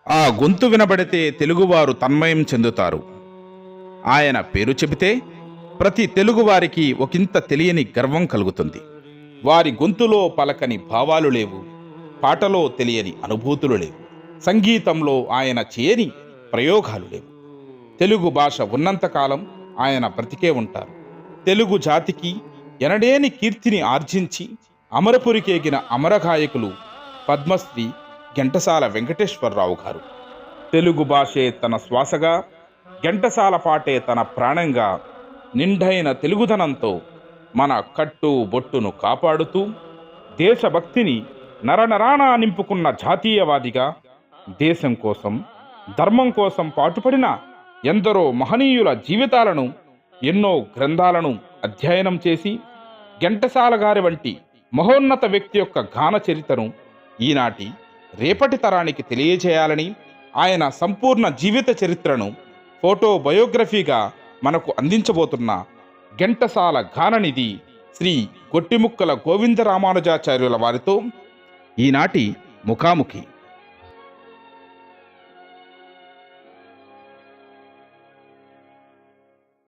ఆ గొంతు వినబడితే తెలుగువారు తన్మయం చెందుతారు. ఆయన పేరు చెబితే ప్రతి తెలుగువారికి ఒకంత తెలియని గర్వం కలుగుతుంది. వారి గొంతులో పలకని భావాలు లేవు, పాటలో తెలియని అనుభూతులు లేవు, సంగీతంలో ఆయన చేయని ప్రయోగాలు లేవు. తెలుగు భాష ఉన్నంతకాలం ఆయన బ్రతికే ఉంటారు. తెలుగు జాతికి ఎనడేని కీర్తిని ఆర్జించి అమరపురికేగిన అమరగాయకులు పద్మశ్రీ ఘంటసాల వెంకటేశ్వరరావు గారు. తెలుగు భాషే తన శ్వాసగా, ఘంటసాల పాటే తన ప్రాణంగా, నిండైన తెలుగుదనంతో మన కట్టు బొట్టును కాపాడుతూ దేశభక్తిని నరనరానా నింపుకున్న జాతీయవాదిగా, దేశం కోసం ధర్మం కోసం పాటుపడిన ఎందరో మహనీయుల జీవితాలను, ఎన్నో గ్రంథాలను అధ్యయనం చేసి ఘంటసాల గారి వంటి మహోన్నత వ్యక్తి యొక్క గాన చరిత్రను ఈనాటి రేపటి తరానికి తెలియజేయాలని ఆయన సంపూర్ణ జీవిత చరిత్రను ఫోటో బయోగ్రఫీగా మనకు అందించబోతున్న ఘంటసాల గాననిధి శ్రీ గొట్టిముక్కల గోవిందరామానుజాచార్యుల వారితో ఈనాటి ముఖాముఖి.